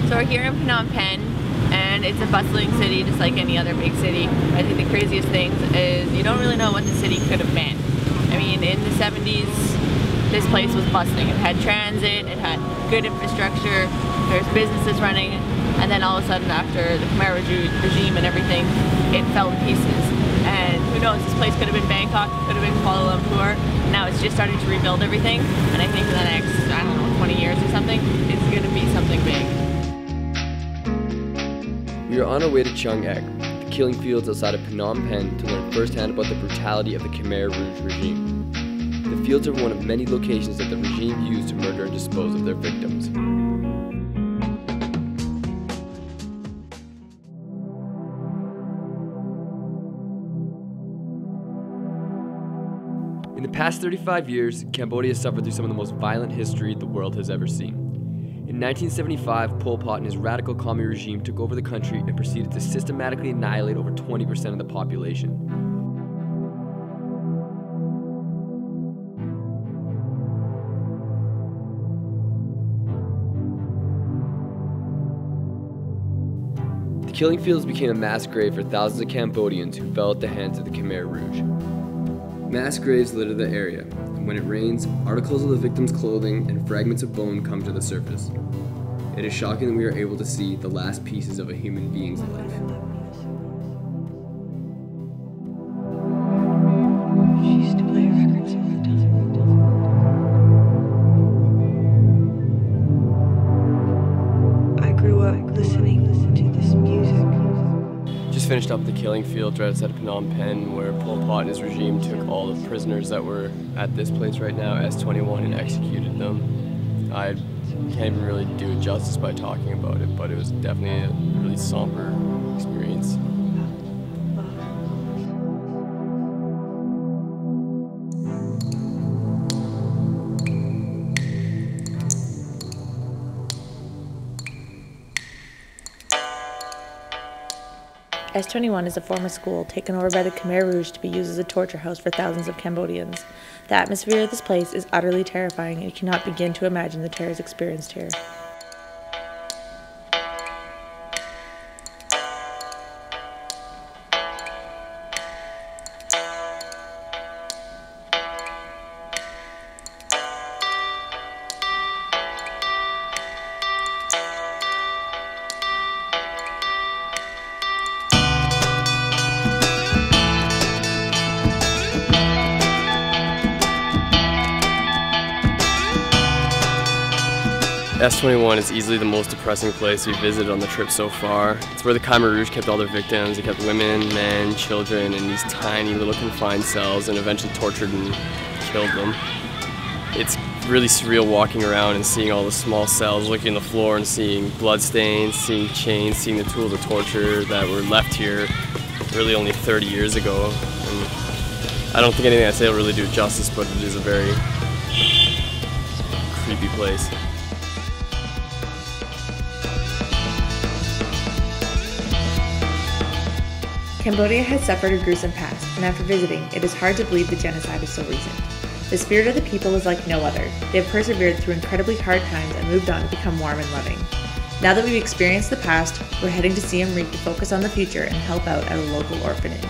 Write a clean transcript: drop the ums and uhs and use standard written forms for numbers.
So we're here in Phnom Penh, and it's a bustling city just like any other big city. I think the craziest thing is you don't really know what the city could have been. I mean, in the 70s, this place was bustling. It had transit, it had good infrastructure, there's businesses running, and then all of a sudden after the Khmer Rogue regime and everything, it fell to pieces. And who knows, this place could have been Bangkok, it could have been Kuala Lumpur. Now it's just starting to rebuild everything, and I think in the next, I don't know, 20 years or something, it's going to be something big. We are on our way to Choeung Ek, the killing fields outside of Phnom Penh, to learn firsthand about the brutality of the Khmer Rogue regime. The fields are one of many locations that the regime used to murder and dispose of their victims. In the past 35 years, Cambodia has suffered through some of the most violent history the world has ever seen. In 1975, Pol Pot and his radical Khmer regime took over the country and proceeded to systematically annihilate over 20% of the population. The killing fields became a mass grave for thousands of Cambodians who fell at the hands of the Khmer Rouge. Mass graves litter the area, and when it rains, articles of the victims' clothing and fragments of bone come to the surface. It is shocking that we are able to see the last pieces of a human being's life. She used to play records all the time. I grew up listening to this music. Just finished up the killing field right outside of Phnom Penh, where Pol Pot and his regime took all the prisoners that were at this place right now, S-21, and executed them. I can't even really do it justice by talking about it, but it was definitely a really somber experience. S-21 is a former school taken over by the Khmer Rouge to be used as a torture house for thousands of Cambodians. The atmosphere of this place is utterly terrifying, and you cannot begin to imagine the terrors experienced here. S-21 is easily the most depressing place we've visited on the trip so far. It's where the Khmer Rouge kept all their victims. They kept women, men, children in these tiny little confined cells and eventually tortured and killed them. It's really surreal walking around and seeing all the small cells, looking at the floor and seeing bloodstains, seeing chains, seeing the tools of torture that were left here really only 30 years ago. And I don't think anything I say will really do it justice, but it is a very creepy place. Cambodia has suffered a gruesome past, and after visiting, it is hard to believe the genocide is so recent. The spirit of the people is like no other. They have persevered through incredibly hard times and moved on to become warm and loving. Now that we've experienced the past, we're heading to Siem Reap to focus on the future and help out at a local orphanage.